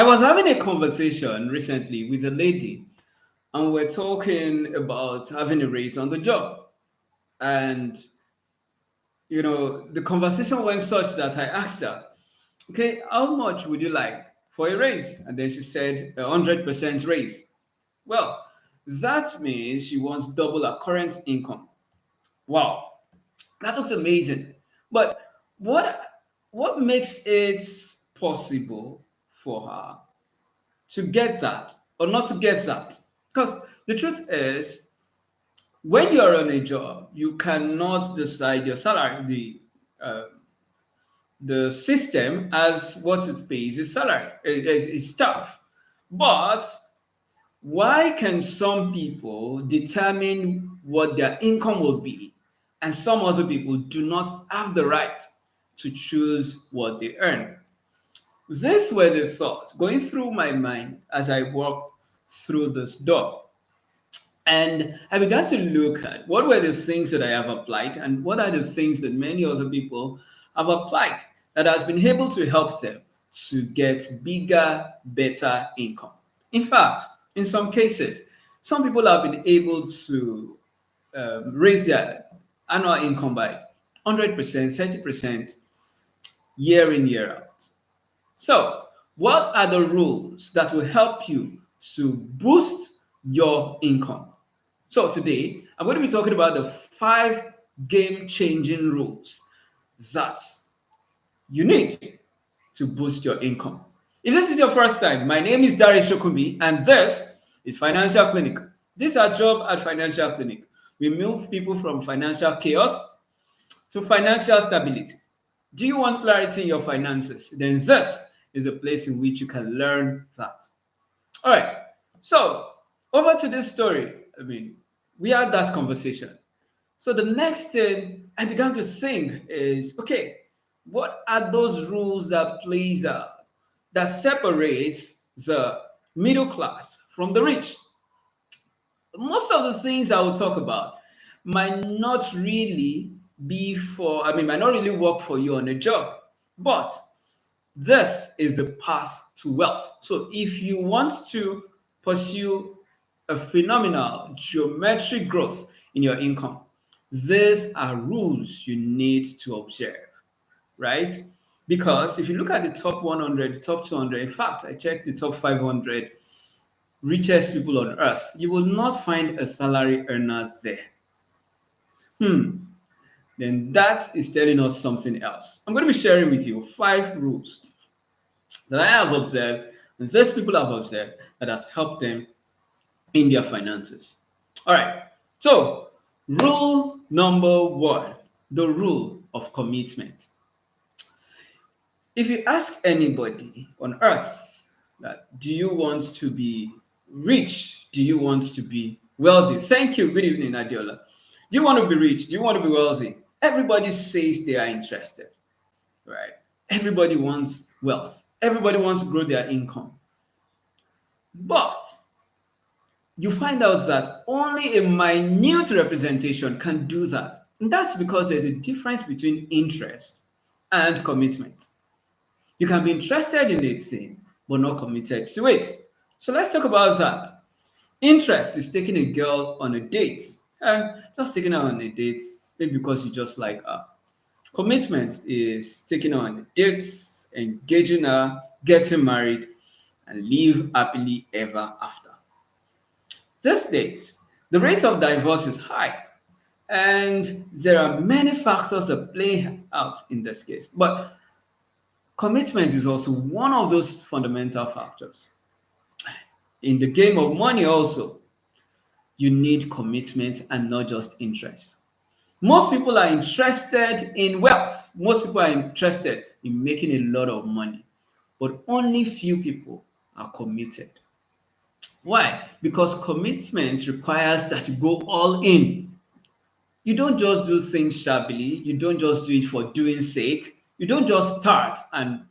I was having a conversation recently with a lady, and we're talking about having a raise on the job. And the conversation went such that I asked her, okay, how much would you like for a raise? And then she said 100% raise. Well, that means she wants double her current income. Wow, that looks amazing. But what what makes it possible for her to get that or not to get that? Because the truth is, when you're on a job, you cannot decide your salary. The system as what it pays is salary. It's tough. But why can some people determine what their income will be, and some other people do not have the right to choose what they earn? These were the thoughts going through my mind as I walked through this door. And I began to look at what were the things that I have applied and what are the things that many other people have applied that has been able to help them to get bigger, better income. In fact, in some cases, some people have been able to raise their annual income by 100%, 30% year in, year out. So, what are the rules that will help you to boost your income? So, today I'm going to be talking about the 5 game changing rules that you need to boost your income. If this is your first time, my name is Darius Shokumbi, and this is Financial Clinic. This is our job at Financial Clinic. We move people from financial chaos to financial stability. Do you want clarity in your finances? Then this is a place in which you can learn that. All right. So, over to this story. We had that conversation. So, the next thing I began to think is, okay, what are those rules that plays out that separates the middle class from the rich? Most of the things I will talk about might not really might not really work for you on a job, but this is the path to wealth. So if you want to pursue a phenomenal geometric growth in your income, these are rules you need to observe, right? Because if you look at the top 100, the top 200, in fact, I checked the top 500 richest people on earth, you will not find a salary earner there. Then that is telling us something else. I'm going to be sharing with you 5 rules that I have observed and these people have observed that has helped them in their finances. All right. So, rule number 1, the rule of commitment. If you ask anybody on earth that do you want to be rich? Do you want to be wealthy? Thank you. Good evening, Adiola. Do you want to be rich? Do you want to be wealthy? Everybody says they are interested, right? Everybody wants wealth. Everybody wants to grow their income. But you find out that only a minute representation can do that. And that's because there's a difference between interest and commitment. You can be interested in a thing, but not committed to it. So let's talk about that. Interest is taking a girl on a date, and just taking her on a date, maybe because you just like her. Commitment is taking her on dates, engaging her, getting married, and live happily ever after. These days, the rate of divorce is high, and there are many factors that play out in this case. But commitment is also one of those fundamental factors. In the game of money, also, you need commitment and not just interest. Most people are interested in wealth, most people are interested in making a lot of money, but only few people are committed. Why? Because commitment requires that you go all in. You don't just do things shabbily, you don't just do it for doing sake, you don't just start and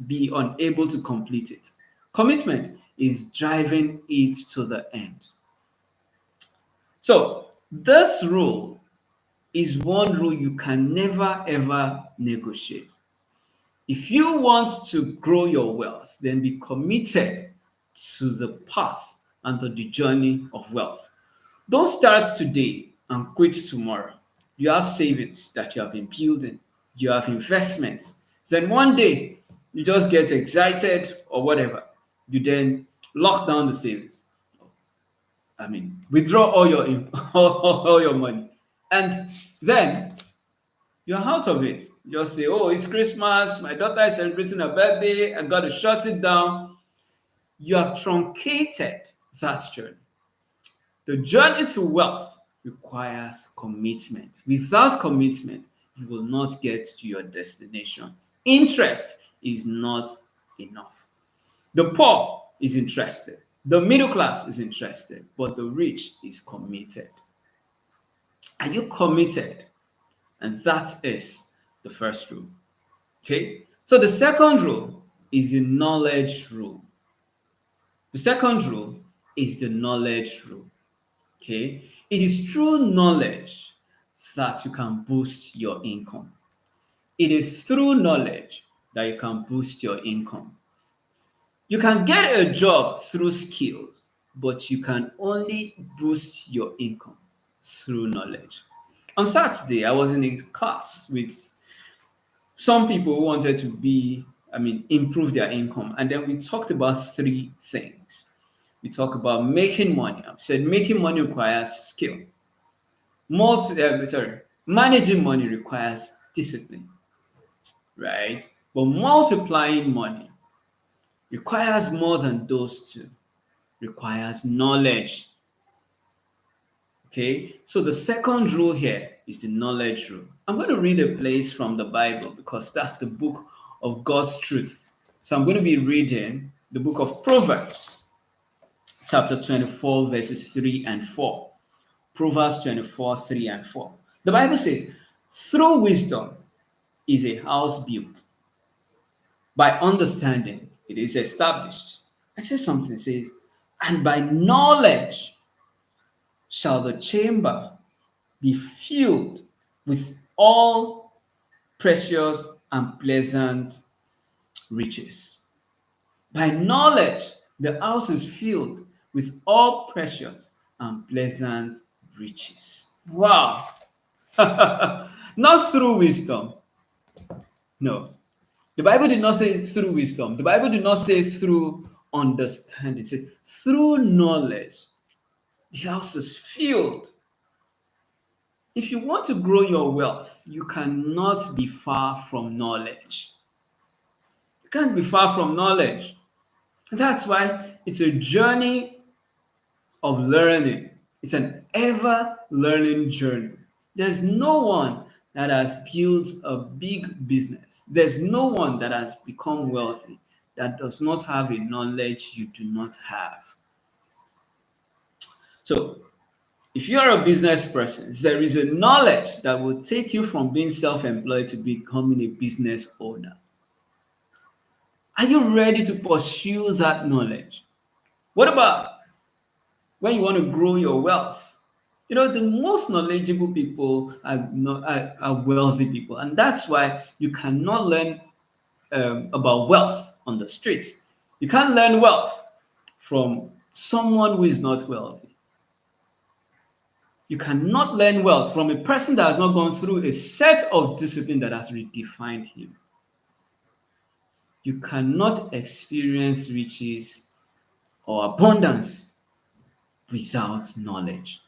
be unable to complete it. Commitment is driving it to the end. So, this rule is one rule you can never ever negotiate. If you want to grow your wealth, then be committed to the path and to the journey of wealth. Don't start today and quit tomorrow. You have savings that you have been building, you have investments. Then one day you just get excited or whatever. You then lock down the savings. Withdraw all your all your money, and then you're out of it. You just say, "Oh, it's Christmas. My daughter is celebrating her birthday. I got to shut it down." You have truncated that journey. The journey to wealth requires commitment. Without commitment, you will not get to your destination. Interest is not enough. The poor is interested, the middle class is interested, but the rich is committed. Are you committed? And that is the first rule. Okay? So the second rule is the knowledge rule. The second rule is the knowledge rule. Okay? It is through knowledge that you can boost your income. It is through knowledge that you can boost your income. You can get a job through skills, but you can only boost your income through knowledge. On Saturday, I was in a class with some people who wanted to improve their income. And then we talked about three things. We talked about making money. I said making money requires skill. Managing money requires discipline, right? But multiplying money requires more than those two. Requires knowledge. Okay, so the second rule here is the knowledge rule. I'm going to read a place from the Bible because that's the book of God's truth. So I'm going to be reading the book of Proverbs, chapter 24, verses 3 and 4. Proverbs 24, 3 and 4. The Bible says, through wisdom is a house built. By understanding, it is established. I say something, it says, and by knowledge shall the chamber be filled with all precious and pleasant riches. By knowledge, the house is filled with all precious and pleasant riches. Wow. Not through wisdom. No. The Bible did not say through wisdom. The Bible did not say through understanding. It says through knowledge, the house is filled. If you want to grow your wealth, you cannot be far from knowledge. You can't be far from knowledge. That's why it's a journey of learning. It's an ever learning journey. There's no one that has built a big business. There's no one that has become wealthy that does not have a knowledge you do not have. So, if you're a business person, there is a knowledge that will take you from being self-employed to becoming a business owner. Are you ready to pursue that knowledge? What about when you want to grow your wealth? You know, the most knowledgeable people are wealthy people, and that's why you cannot learn about wealth on the streets. You can't learn wealth from someone who is not wealthy. You cannot learn wealth from a person that has not gone through a set of discipline that has redefined him. You cannot experience riches or abundance without knowledge.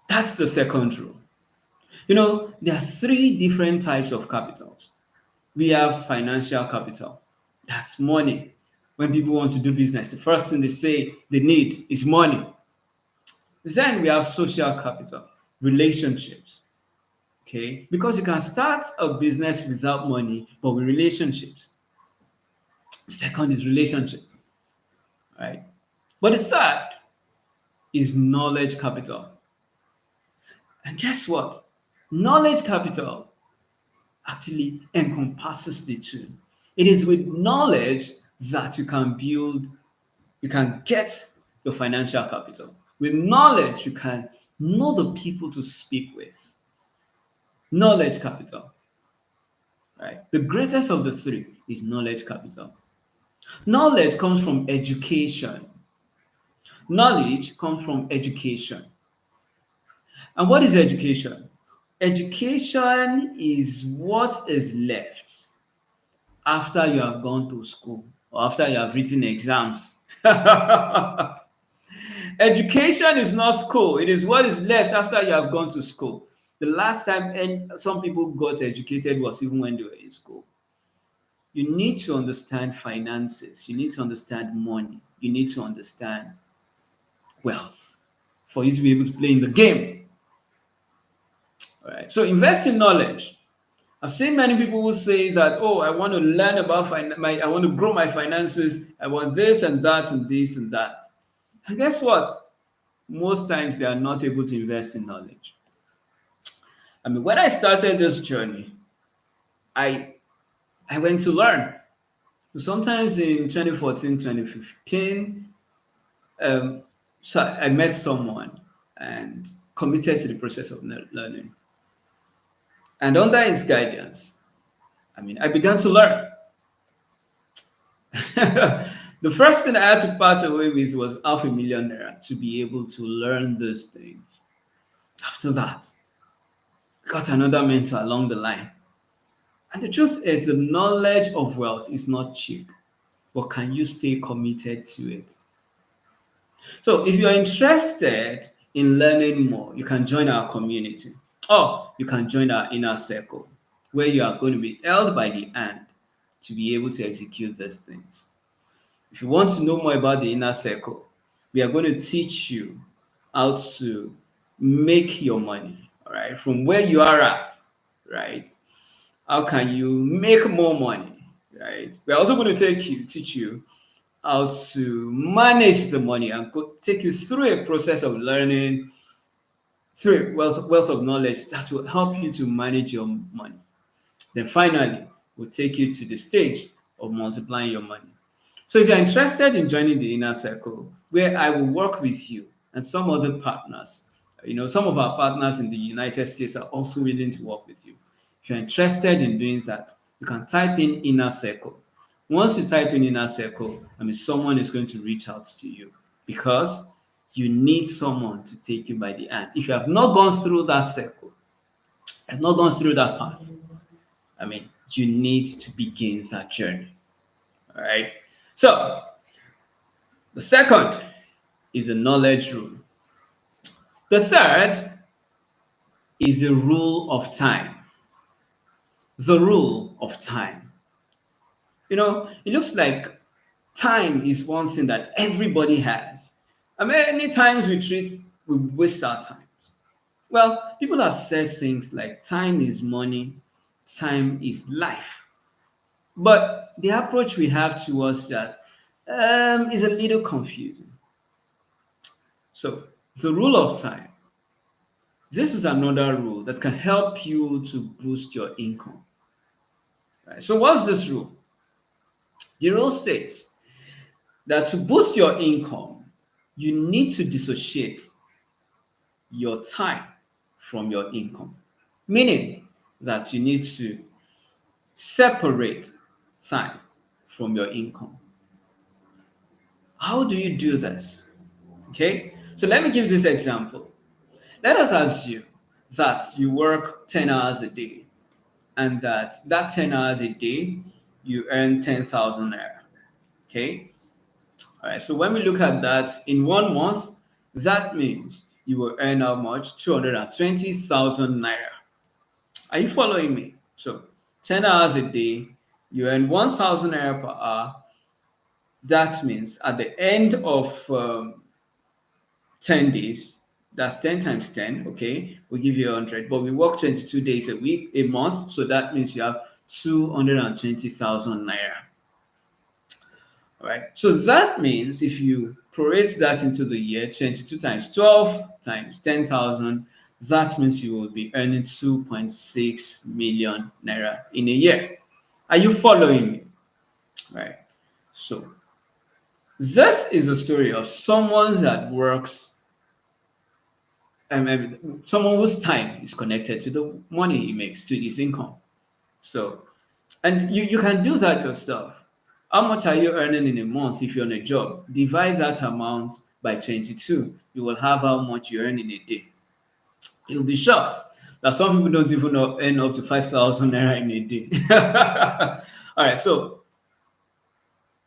That's the second rule. You know, there are three different types of capitals. We have financial capital. That's money. When people want to do business, the first thing they say they need is money. Then we have social capital, relationships. Okay, because you can start a business without money, but with relationships. Second is relationship, right? But the third is knowledge capital. And guess what? Knowledge capital actually encompasses the two. It is with knowledge that you can get your financial capital. With knowledge, you can know the people to speak with. Knowledge capital. right? The greatest of the three is knowledge capital. Knowledge comes from education. Knowledge comes from education. And what is education? Education is what is left after you have gone to school or after you have written exams. Education is not school, it is what is left after you have gone to school. The last time some people got educated was even when they were in school. You need to understand finances, you need to understand money, you need to understand wealth for you to be able to play in the game. All right. So invest in knowledge. I've seen many people who say that, oh, I want to learn about I want to grow my finances. I want this and that and this and that. And guess what? Most times they are not able to invest in knowledge. I mean, when I started this journey, I I went to learn. So sometimes in 2014, 2015, um, so I met someone and committed to the process of learning. And under his guidance, I mean, I began to learn. The first thing I had to part away with was half a million naira to be able to learn those things. After that, got another mentor along the line. And the truth is, the knowledge of wealth is not cheap, but can you stay committed to it? So, if you're interested in learning more, you can join our community or you can join our inner circle where you are going to be held by the hand to be able to execute these things. If you want to know more about the inner circle, we are going to teach you how to make your money, all right, from where you are at, right? How can you make more money, right? We're also going to teach you how to manage the money and take you through a process of learning, through a wealth of knowledge that will help you to manage your money. Then finally, we'll take you to the stage of multiplying your money. So if you're interested in joining the inner circle, where I will work with you and some other partners, some of our partners in the United States are also willing to work with you. If you're interested in doing that, you can type in inner circle. Once you type in inner circle, I mean, someone is going to reach out to you because you need someone to take you by the hand. If you have not gone through that circle, have not gone through that path, I mean, you need to begin that journey. All right. So the second is the knowledge rule. The third is the rule of time. The rule of time. It looks like time is one thing that everybody has. And many times we waste our time. Well, people have said things like time is money, time is life. But the approach we have towards that is a little confusing. So, the rule of time. This is another rule that can help you to boost your income. Right? So, what's this rule? The rule states that to boost your income, you need to dissociate your time from your income, meaning that you need to separate time from your income. How do you do this? Okay, so let me give this example. Let us assume that you work 10 hours a day and that 10 hours a day you earn 10,000 naira. Okay, all right, so when we look at that in 1 month, that means you will earn how much? 220,000 naira. Are you following me? So 10 hours a day, you earn 1,000 naira per hour. That means at the end of 10 days, that's 10 times 10, okay? We give you 100, but we work 22 days a month, so that means you have 220,000 naira. All right, so that means if you prorate that into the year, 22 times 12 times 10,000, that means you will be earning 2.6 million naira in a year. Are you following me? Right. So this is a story of someone that works, someone whose time is connected to the money he makes, to his income. So And you can do that yourself. How much are you earning in a month if you're on a job? Divide that amount by 22. You will have how much you earn in a day. You'll be shocked that some people don't even earn up to 5,000 naira in a day. All right, so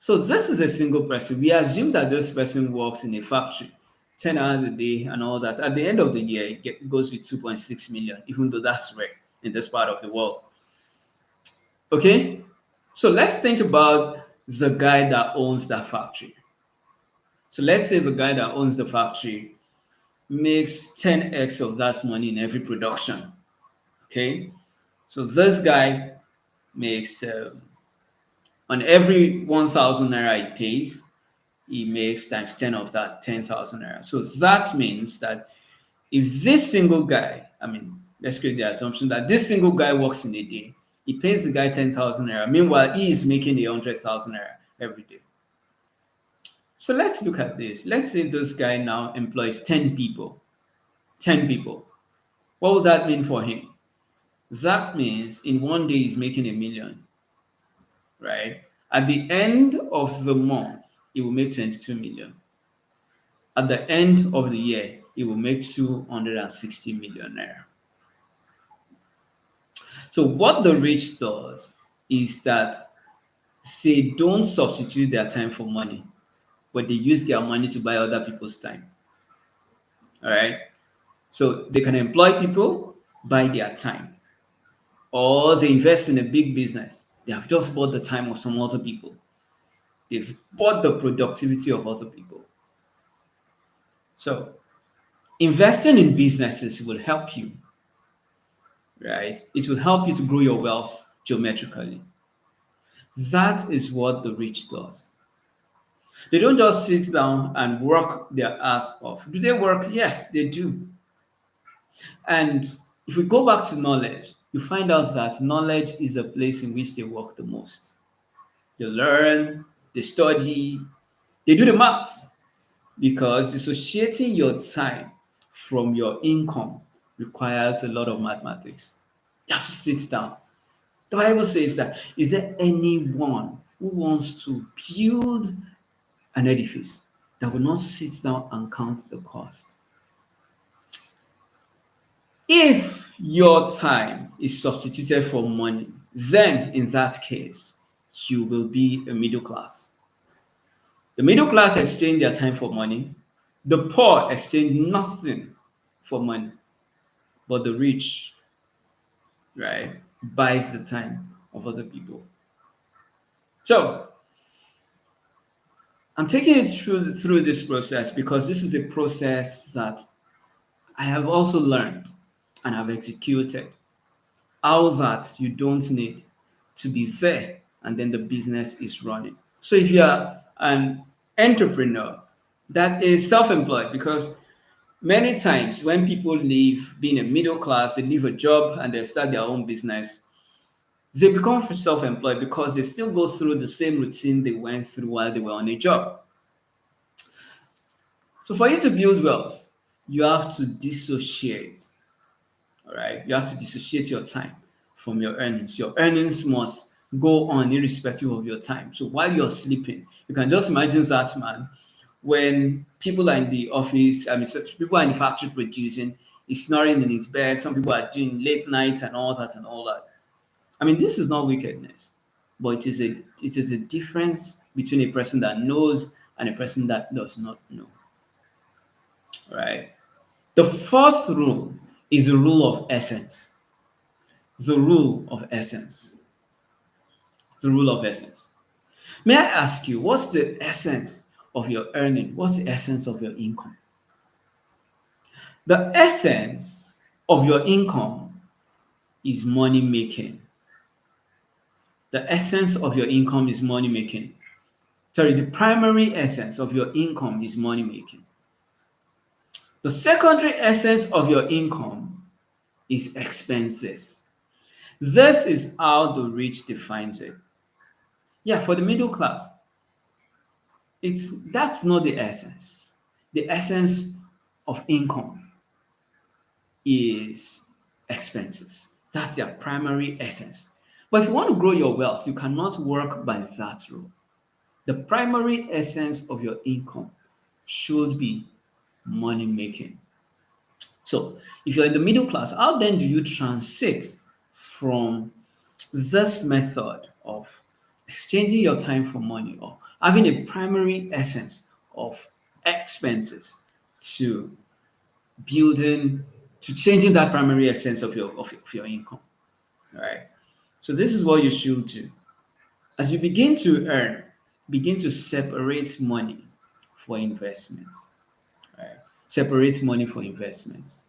this is a single person. We assume that this person works in a factory, 10 hours a day and all that. At the end of the year, it goes with 2.6 million, even though that's rare in this part of the world. Okay? So let's think about the guy that owns that factory. So let's say the guy that owns the factory makes 10x of that money in every production. Okay? So this guy makes, on every 1,000 naira he pays, he makes times 10 of that, 10,000 naira. So that means that if this single guy, I mean, let's create the assumption that this single guy works in a day, he pays the guy 10,000 naira. Meanwhile, he is making 100,000 naira every day. So let's look at this. Let's say this guy now employs 10 people. 10 people. What would that mean for him? That means in one day he's making 1 million, right? At the end of the month, he will make 22 million. At the end of the year, he will make 260 million naira. So what the rich does is that they don't substitute their time for money, but they use their money to buy other people's time. All right. So they can employ people, buy their time, or they invest in a big business. They have just bought the time of some other people. They've bought the productivity of other people. So investing in businesses will help you, right? It will help you to grow your wealth geometrically. That is what the rich does. They don't just sit down and work their ass off. Do they work? Yes, they do. And if we go back to knowledge, you find out that knowledge is a place in which they work the most. They learn, they study, they do the maths because dissociating your time from your income requires a lot of mathematics. You have to sit down. The Bible says that is there anyone who wants to build an edifice that will not sit down and count the cost? If your time is substituted for money, then in that case, you will be a middle class. The middle class exchange their time for money. The poor exchange nothing for money. But the rich, right, buys the time of other people. So I'm taking it through this process because this is a process that I have also learned and have executed. How that you don't need to be there and then the business is running. So if you are an entrepreneur that is self-employed, because many times when people leave being a middle class, they leave a job and they start their own business, they become self-employed because they still go through the same routine they went through while they were on a job. So for you to build wealth, you have to dissociate. All right, you have to dissociate your time from your earnings. Your earnings must go on irrespective of your time. So while you're sleeping, you can just imagine that man when people are in the office, I mean, so people are in the factory producing, he's snoring in his bed. Some people are doing late nights and all that and all that. I mean, this is not wickedness, but it is a difference between a person that knows and a person that does not know. Right? The fourth rule is the rule of essence. The rule of essence. The rule of essence. May I ask you, what's the essence of your earning? What's the essence of your income? The essence of your income is money making. The essence of your income is money making. Sorry, the primary essence of your income is money making. The secondary essence of your income is expenses. This is how the rich defines it. Yeah, for the middle class, that's not the essence. The essence of income is expenses. That's their primary essence. But if you want to grow your wealth, you cannot work by that rule. The primary essence of your income should be money making. So, if you're in the middle class, how then do you transit from this method of exchanging your time for money or having a primary essence of expenses to building to changing that primary essence of your income? All right. So this is what you should do. As you begin to earn, begin to separate money for investments. Right? Separate money for investments.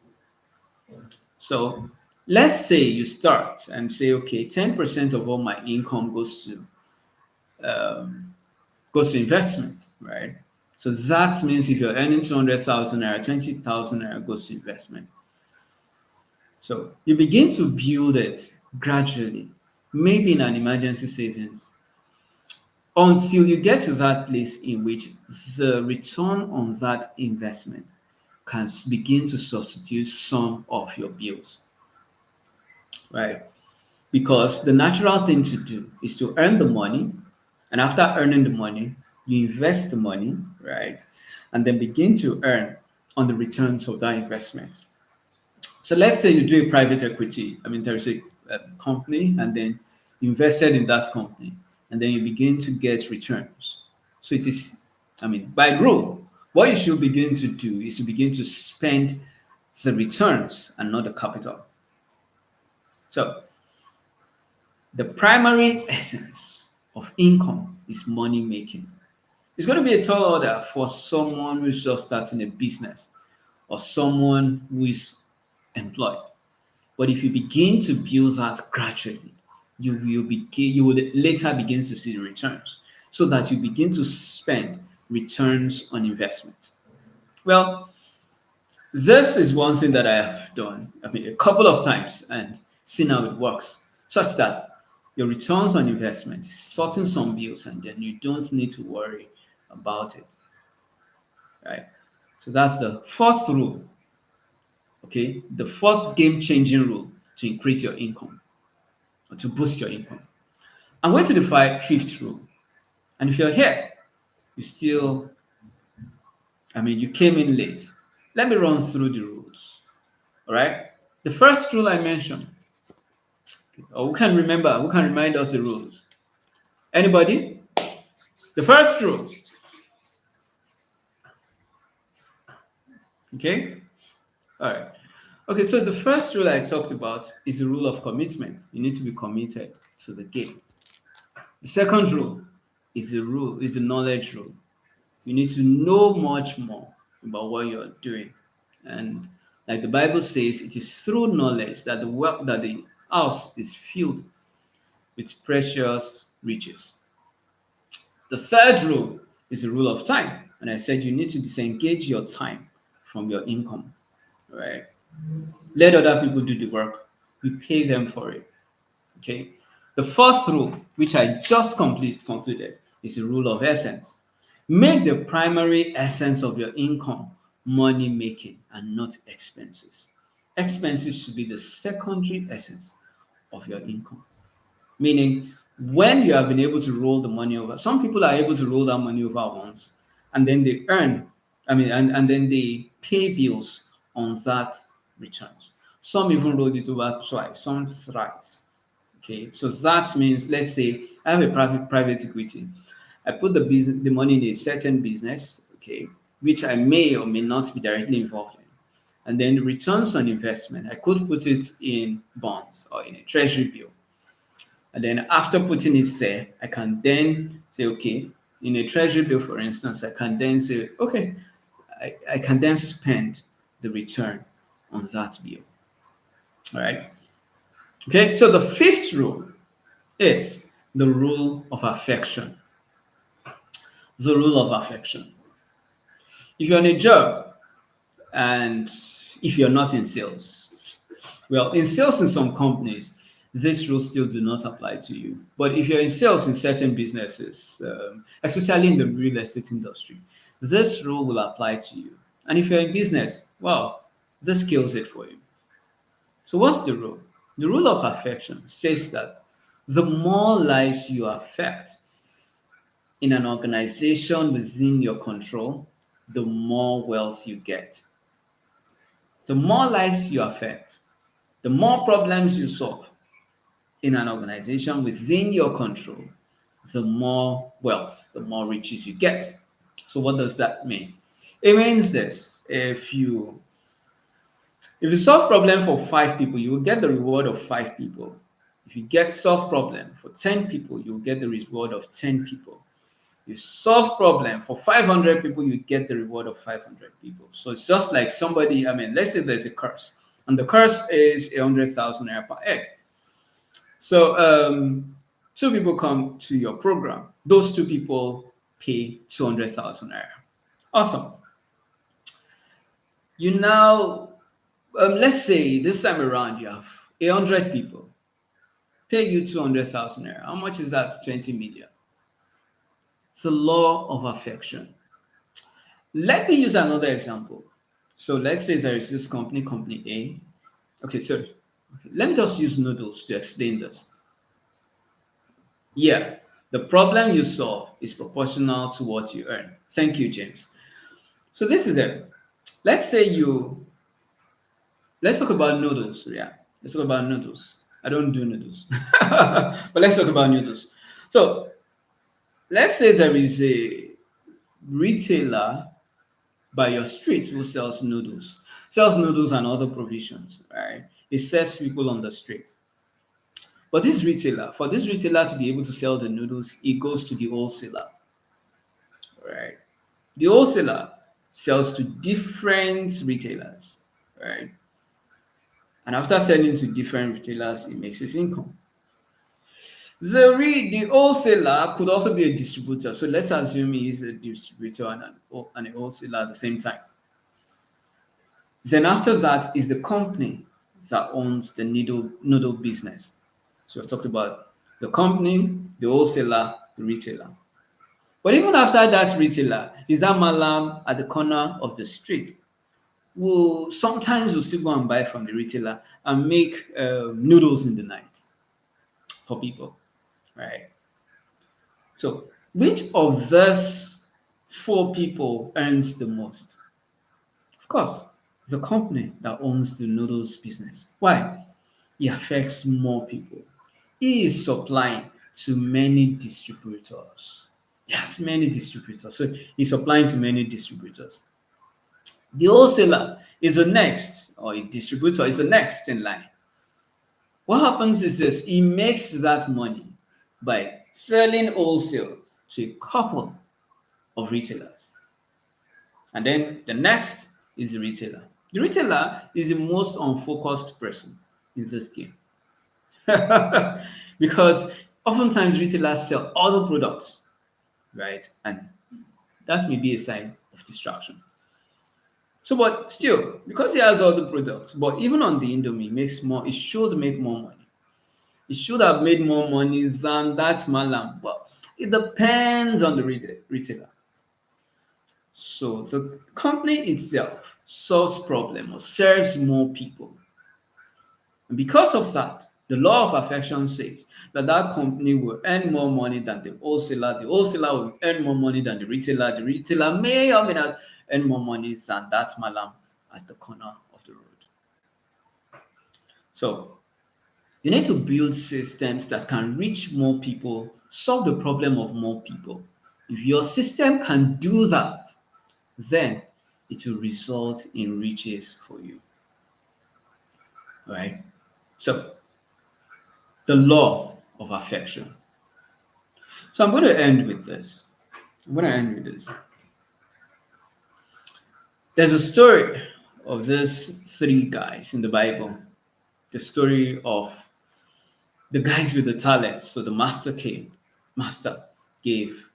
So let's say you start and say, okay, 10% of all my income goes to investment, right? So that means if you're earning 200,000 naira, 20,000 naira goes to investment. So you begin to build it gradually, maybe in an emergency savings, until you get to that place in which the return on that investment can begin to substitute some of your bills, right? Because the natural thing to do is to earn the money, and after earning the money, you invest the money, right? And then begin to earn on the returns of that investment. So let's say you do a private equity. I mean, there's a company, and then you invested in that company, and then you begin to get returns. So it is, I mean, by rule, what you should begin to do is to begin to spend the returns and not the capital. So the primary essence of income is money making. It's going to be a tall order for someone who's just starting a business or someone who is employed. But if you begin to build that gradually, you will later begin to see the returns so that you begin to spend returns on investment. Well, this is one thing that I have done, I mean, a couple of times and seen how it works, such that your returns on investment is sorting some bills and then you don't need to worry about it, right? So that's the fourth rule, okay? The fourth game changing rule to increase your income or to boost your income. I'm going to the fifth rule. And if you're here, you still, I mean, you came in late. Let me run through the rules, all right? The first rule I mentioned, or who can remember, who can remind us the rules? Anybody? The first rule, okay? All right. Okay, so the first rule I talked about is the rule of commitment. You need to be committed to the game. The second rule is the knowledge rule. You need to know much more about what you're doing. And like the Bible says, it is through knowledge that the house is filled with precious riches. The third rule is the rule of time. And I said you need to disengage your time from your income. Right? Let other people do the work. You pay them for it. Okay. The fourth rule, which I just concluded, is the rule of essence. Make the primary essence of your income money making and not expenses. Expenses should be the secondary essence of your income. Meaning, when you have been able to roll the money over, some people are able to roll that money over once and then they earn, and then they pay bills on that returns. Some even roll it over twice, some thrice. Okay, so that means, let's say I have a private equity. I put the money in a certain business, okay, which I may or may not be directly involved in. And then the returns on investment, I could put it in bonds or in a treasury bill. And then after putting it there, I can then say, okay, in a treasury bill, for instance, I can then say, okay, I can then spend the return on that bill. All right. Okay, so the fifth rule is the rule of affection. The rule of affection. If you're in a job and if you're not in sales, well, in sales in some companies, this rule still do not apply to you. But if you're in sales in certain businesses, especially in the real estate industry, this rule will apply to you. And if you're in business, well, this kills it for you. So what's the rule? The rule of affection says that The more lives you affect in an organization within your control, the more wealth you get. The more lives you affect, the more problems you solve in an organization within your control, the more wealth, the more riches you get. So what does that mean? It means this: if you solve problem for 5 people, you will get the reward of 5 people. If you get solve problem for 10 people, you will get the reward of 10 people. You solve problem for 500 people, you get the reward of 500 people. So it's just like somebody, I mean, let's say there's a curse, and the curse is 100,000 naira per egg. So 2 people come to your program. Those 2 people pay 200,000 naira. Awesome. You now, let's say this time around you have 100 people pay you 200,000 naira. How much is that? 20 million. It's the law of affection. Let me use another example. So let's say there is this company, company A. Okay, sorry. Okay, let me just use noodles to explain this. Yeah, the problem you solve is proportional to what you earn. Thank you, James. So this is it. Let's say let's talk about noodles. Yeah, let's talk about noodles. I don't do noodles, but let's talk about noodles. So let's say there is a retailer by your street who sells noodles and other provisions, right? It serves people on the street. But for this retailer to be able to sell the noodles, it goes to the wholesaler, right? The wholesaler sells to different retailers, right? And after selling to different retailers, it makes its income. The wholesaler could also be a distributor. So let's assume he is a distributor and a wholesaler at the same time. Then after that is the company that owns the noodle business. So we talked about the company, the wholesaler, the retailer. But even after that retailer, is that malam at the corner of the street will sometimes will still go and buy from the retailer and make noodles in the night for people, right? So which of those 4 people earns the most? Of course, the company that owns the noodles business. Why? It affects more people. He is supplying to many distributors. Yes, many distributors. So he's supplying to many distributors. The wholesaler is the next, or a distributor is the next in line. What happens is this: he makes that money by selling wholesale to a couple of retailers. And then the next is the retailer. The retailer is the most unfocused person in this game. Because oftentimes retailers sell other products, right? And that may be a sign of distraction. So, but still, because he has other products, but even on the Indomie, makes more, it should make more money. It should have made more money than that malam. But it depends on the retailer. So the company itself solves problem or serves more people. And because of that, the law of affection says that that company will earn more money than the wholesaler will earn more money than the retailer may or may not earn more money than that malam at the corner of the road. So you need to build systems that can reach more people, solve the problem of more people. If your system can do that, then it will result in riches for you. Right? So the law of affection. So I'm going to end with this. There's a story of these 3 guys in the Bible. The story of the guys with the talents. So the master gave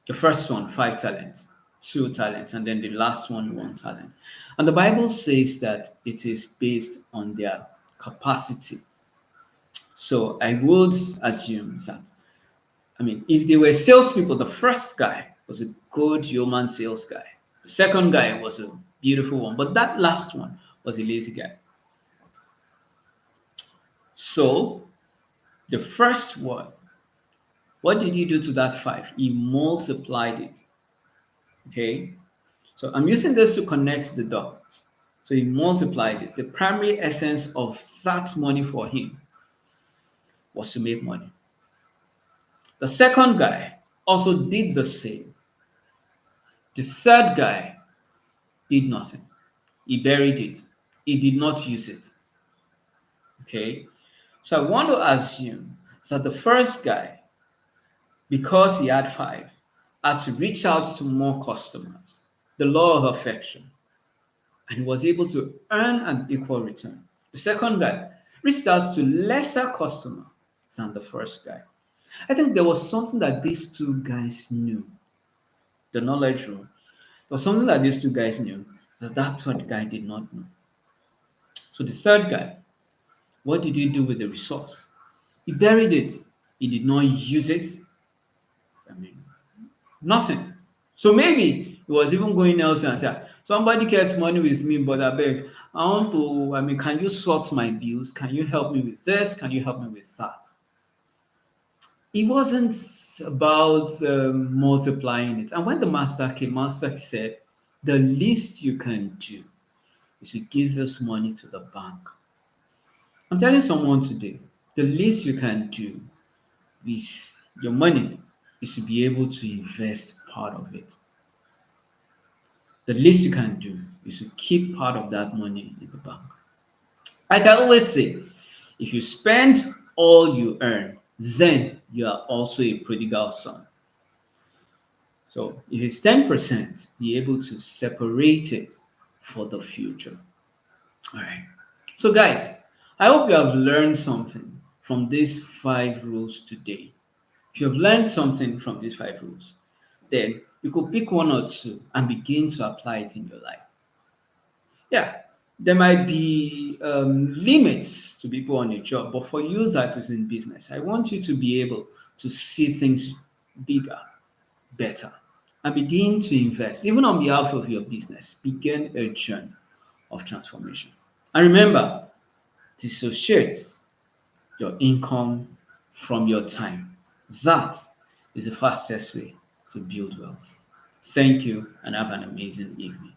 the first one 5 talents, 2 talents, and then the last one 1 talent. And the Bible says that it is based on their capacity. So I would assume that, I mean, if they were salespeople, the first guy was a good human sales guy. The second guy was a beautiful one, but that last one was a lazy guy. So The first one, what did he do to that five? He multiplied it. Okay. So I'm using this to connect the dots. So he multiplied it. The primary essence of that money for him was to make money. The second guy also did the same. The third guy did nothing. He buried it. He did not use it. Okay. So I want to assume that the first guy, because he had five, had to reach out to more customers. The law of affection. And he was able to earn an equal return. The second guy reached out to lesser customers than the first guy. I think there was something that these two guys knew, the knowledge room. There was something that these two guys knew that that third guy did not know. So the third guy, what did he do with the resource? He buried it. He did not use it. I mean, nothing. So maybe he was even going elsewhere and said, somebody gets money with me, but I beg, I want to, can you sort my bills? Can you help me with this? Can you help me with that? It wasn't about multiplying it. And when the master came, master said, the least you can do is to give this money to the bank. I'm telling someone today, the least you can do with your money is to be able to invest part of it. The least you can do is to keep part of that money in the bank. I can always say, if you spend all you earn, then you are also a prodigal son. So if it's 10%, be able to separate it for the future. All right. So, guys, I hope you have learned something from these five rules today. If you have learned something from these five rules, then you could pick one or two and begin to apply it in your life. Yeah, there might be limits to people on a job, but for you that is in business, I want you to be able to see things bigger, better, and begin to invest, even on behalf of your business. Begin a journey of transformation. And remember, dissociate your income from your time. That is the fastest way to build wealth. Thank you and have an amazing evening.